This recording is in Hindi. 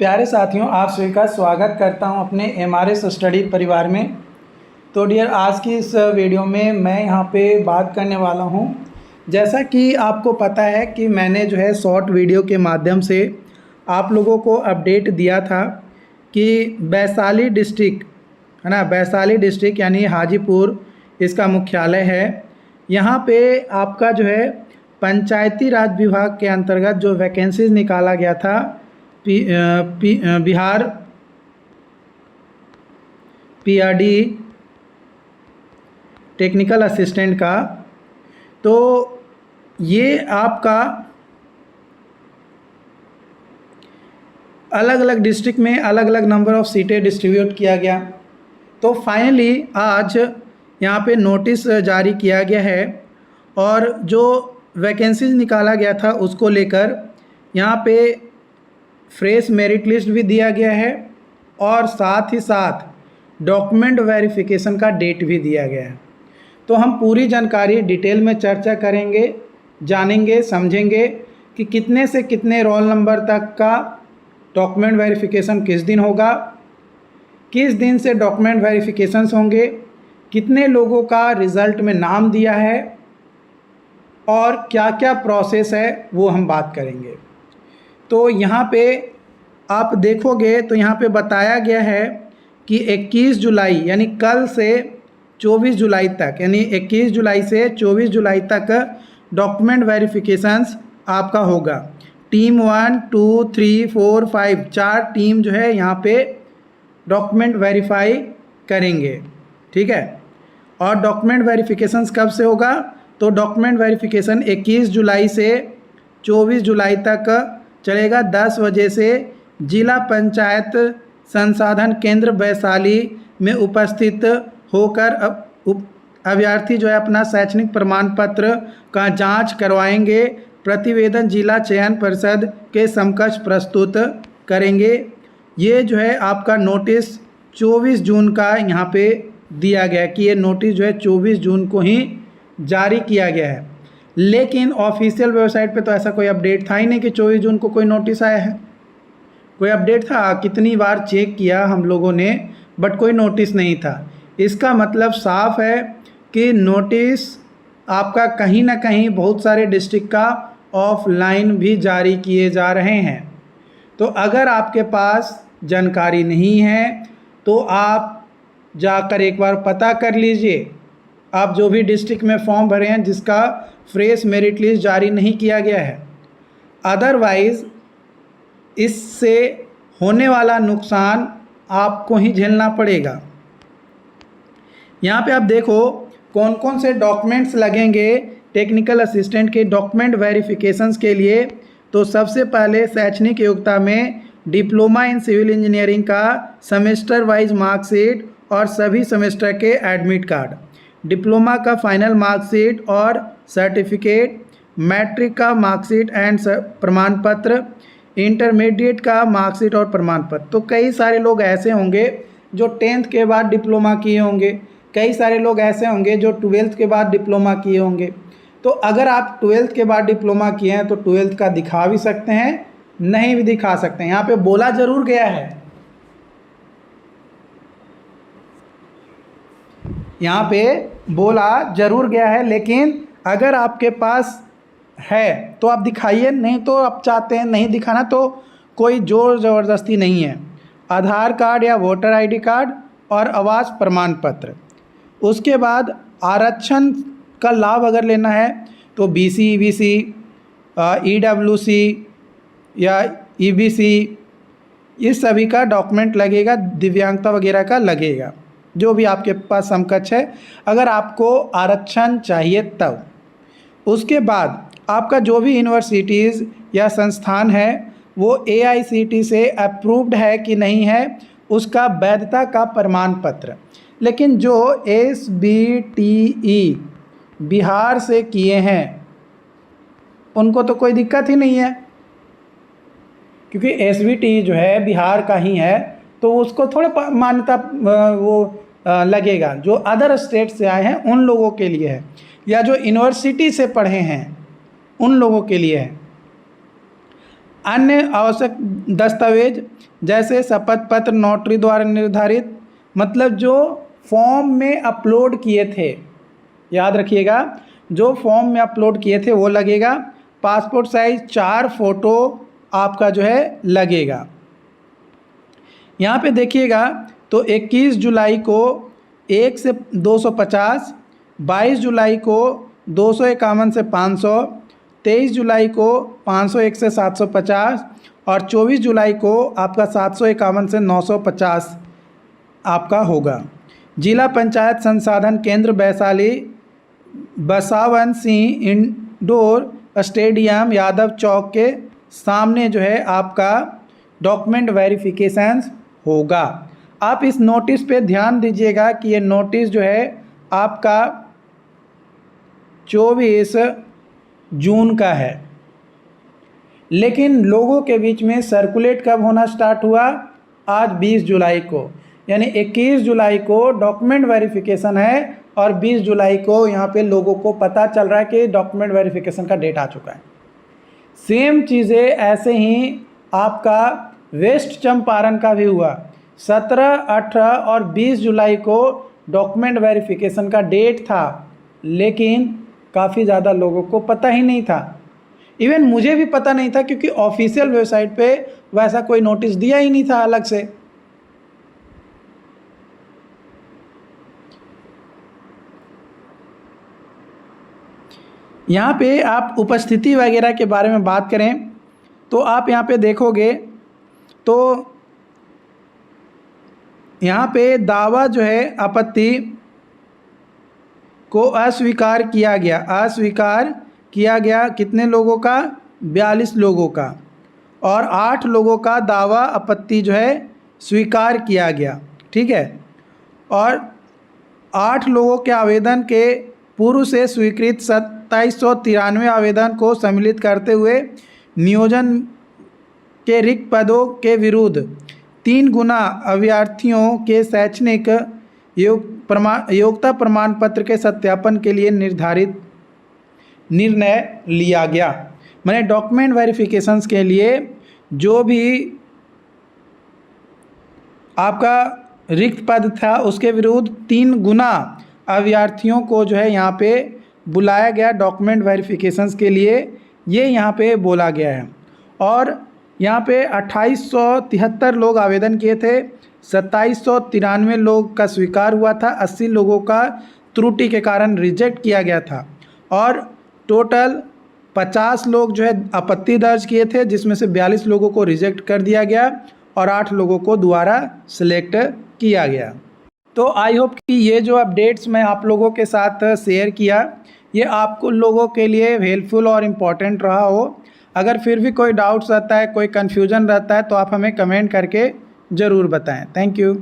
प्यारे साथियों, आप सभी का स्वागत करता हूं अपने MRS स्टडी परिवार में। तो डियर, आज की इस वीडियो में मैं यहां पे बात करने वाला हूं। जैसा कि आपको पता है कि मैंने जो है शॉर्ट वीडियो के माध्यम से आप लोगों को अपडेट दिया था कि वैशाली डिस्ट्रिक्ट है ना, वैशाली डिस्ट्रिक्ट यानी हाजीपुर इसका मुख्यालय है। यहाँ पे आपका जो है पंचायती राज विभाग के अंतर्गत जो वैकेंसीज निकाला गया था बिहार PRD टेक्निकल असिस्टेंट का, तो ये आपका अलग अलग डिस्ट्रिक्ट में अलग अलग नंबर ऑफ़ सीटें डिस्ट्रीब्यूट किया गया। तो फाइनली आज यहाँ पे नोटिस जारी किया गया है और जो वैकेंसीज निकाला गया था उसको लेकर यहाँ पे फ्रेश मेरिट लिस्ट भी दिया गया है और साथ ही साथ डॉक्यूमेंट वेरिफिकेशन का डेट भी दिया गया है। तो हम पूरी जानकारी डिटेल में चर्चा करेंगे, जानेंगे, समझेंगे कि कितने से कितने रोल नंबर तक का डॉक्यूमेंट वेरिफिकेशन किस दिन होगा, किस दिन से डॉक्यूमेंट वेरिफिकेशंस होंगे, कितने लोगों का रिज़ल्ट में नाम दिया है और क्या क्या प्रोसेस है वो हम बात करेंगे। तो यहाँ पे आप देखोगे तो यहाँ पे बताया गया है कि 21 जुलाई यानी कल से 24 जुलाई तक, यानी 21 जुलाई से 24 जुलाई तक डॉक्यूमेंट वेरिफिकेशंस आपका होगा। टीम 1, 2, 3, 4, 5 4 टीम जो है यहाँ पे डॉक्यूमेंट वेरीफाई करेंगे, ठीक है। और डॉक्यूमेंट वेरिफिकेशंस कब से होगा? तो डॉक्यूमेंट वेरिफिकेशन 21 जुलाई से 24 जुलाई तक चलेगा। 10 बजे से जिला पंचायत संसाधन केंद्र वैशाली में उपस्थित होकर अभ्यर्थी जो है अपना शैक्षणिक प्रमाण पत्र का जांच करवाएंगे। प्रतिवेदन जिला चयन परिषद के समकक्ष प्रस्तुत करेंगे। ये जो है आपका नोटिस 24 जून का यहाँ पे दिया गया कि ये नोटिस जो है 24 जून को ही जारी किया गया है। लेकिन ऑफिशियल वेबसाइट पे तो ऐसा कोई अपडेट था ही नहीं कि 24 जून को कोई नोटिस आया है। कोई अपडेट था? कितनी बार चेक किया हम लोगों ने, बट कोई नोटिस नहीं था। इसका मतलब साफ है कि नोटिस आपका कहीं ना कहीं बहुत सारे डिस्ट्रिक्ट का ऑफलाइन भी जारी किए जा रहे हैं। तो अगर आपके पास जानकारी नहीं है तो आप जाकर एक बार पता कर लीजिए। आप जो भी डिस्ट्रिक्ट में फॉर्म भरे हैं जिसका फ्रेश मेरिट लिस्ट जारी नहीं किया गया है, अदरवाइज़ इससे होने वाला नुकसान आपको ही झेलना पड़ेगा। यहाँ पे आप देखो कौन कौन से डॉक्यूमेंट्स लगेंगे टेक्निकल असिस्टेंट के डॉक्यूमेंट वेरिफिकेशंस के लिए। तो सबसे पहले शैक्षणिक योग्यता में डिप्लोमा इन सिविल इंजीनियरिंग का सेमेस्टर वाइज मार्कशीट और सभी सेमेस्टर के एडमिट कार्ड, डिप्लोमा का फाइनल मार्कशीट और सर्टिफिकेट, मैट्रिक का मार्कशीट एंड प्रमाण पत्र, इंटरमीडिएट का मार्कशीट और प्रमाण पत्र। तो कई सारे लोग ऐसे होंगे जो 10th के बाद डिप्लोमा किए होंगे, कई सारे लोग ऐसे होंगे जो 12th के बाद डिप्लोमा किए होंगे। तो अगर आप 12th के बाद डिप्लोमा किए हैं तो 12th का दिखा भी सकते हैं, नहीं भी दिखा सकते हैं। यहाँ पे बोला ज़रूर गया है, यहाँ पे बोला ज़रूर गया है, लेकिन अगर आपके पास है तो आप दिखाइए, नहीं तो आप चाहते हैं नहीं दिखाना तो कोई जोर ज़बरदस्ती नहीं है। आधार कार्ड या वोटर ID कार्ड और आवास प्रमाण पत्र। उसके बाद आरक्षण का लाभ अगर लेना है तो BC, EBC, EWC या EBC, इस सभी का डॉक्यूमेंट लगेगा, दिव्यांगता वगैरह का लगेगा, जो भी आपके पास समकक्ष है अगर आपको आरक्षण चाहिए तब। उसके बाद आपका जो भी यूनिवर्सिटीज़ या संस्थान है वो AICTE से अप्रूव्ड है कि नहीं है, उसका वैधता का प्रमाण पत्र। लेकिन जो SBTE बिहार से किए हैं उनको तो कोई दिक्कत ही नहीं है, क्योंकि SBTE जो है बिहार का ही है तो उसको थोड़ा मान्यता वो लगेगा। जो अदर स्टेट से आए हैं उन लोगों के लिए है, या जो यूनिवर्सिटी से पढ़े हैं उन लोगों के लिए है। अन्य आवश्यक दस्तावेज जैसे शपथ पत्र नोटरी द्वारा निर्धारित, मतलब जो फॉर्म में अपलोड किए थे, याद रखिएगा, जो फॉर्म में अपलोड किए थे वो लगेगा। पासपोर्ट साइज 4 फोटो आपका जो है लगेगा। यहाँ पे देखिएगा तो 21 जुलाई को 1 से 250, 22 जुलाई को 251 से 500, 23 जुलाई को 501 से 750 और 24 जुलाई को आपका 751 से 950 आपका होगा। जिला पंचायत संसाधन केंद्र वैशाली, बसावन सिंह इंडोर स्टेडियम यादव चौक के सामने जो है आपका डॉक्यूमेंट वेरिफिकेशन होगा। आप इस नोटिस पे ध्यान दीजिएगा कि ये नोटिस जो है आपका 24 जून का है, लेकिन लोगों के बीच में सर्कुलेट कब होना स्टार्ट हुआ? आज 20 जुलाई को, यानी 21 जुलाई को डॉक्यूमेंट वेरिफिकेशन है और 20 जुलाई को यहाँ पे लोगों को पता चल रहा है कि डॉक्यूमेंट वेरिफिकेशन का डेट आ चुका है। सेम चीज़ें ऐसे ही आपका वेस्ट चंपारण का भी हुआ। 17, 18 और 20 जुलाई को डॉक्यूमेंट वेरिफिकेशन का डेट था, लेकिन काफ़ी ज़्यादा लोगों को पता ही नहीं था। इवन मुझे भी पता नहीं था, क्योंकि ऑफिशियल वेबसाइट पे वैसा कोई नोटिस दिया ही नहीं था अलग से। यहाँ पे आप उपस्थिति वगैरह के बारे में बात करें तो आप यहाँ पे देखोगे तो यहाँ पे दावा जो है आपत्ति को अस्वीकार किया गया। अस्वीकार किया गया कितने लोगों का? 42 लोगों का, और 8 लोगों का दावा आपत्ति जो है स्वीकार किया गया। ठीक है, और 8 लोगों के आवेदन के पूर्व से स्वीकृत 2793 आवेदन को सम्मिलित करते हुए नियोजन के रिक्त पदों के विरुद्ध 3 गुना अभ्यर्थियों के शैक्षणिक योग्यता प्रमाण पत्र के सत्यापन के लिए निर्धारित निर्णय लिया गया। मैंने डॉक्यूमेंट वेरिफिकेशंस के लिए जो भी आपका रिक्त पद था उसके विरुद्ध 3 गुना अभ्यर्थियोयों को जो है यहाँ पे बुलाया गया डॉक्यूमेंट वेरिफिकेशंस के लिए, ये यहाँ पे बोला गया है। और यहाँ पे 2873 लोग आवेदन किए थे, 2793 लोग का स्वीकार हुआ था, 80 लोगों का त्रुटि के कारण रिजेक्ट किया गया था, और टोटल 50 लोग जो है आपत्ति दर्ज किए थे, जिसमें से 42 लोगों को रिजेक्ट कर दिया गया और 8 लोगों को दोबारा सिलेक्ट किया गया। तो आई होप कि ये जो अपडेट्स मैं आप लोगों के साथ शेयर किया ये आपको लोगों के लिए हेल्पफुल और इम्पॉर्टेंट रहा हो। अगर फिर भी कोई डाउट्स रहता है, कोई कन्फ्यूजन रहता है, तो आप हमें कमेंट करके ज़रूर बताएं। Thank you.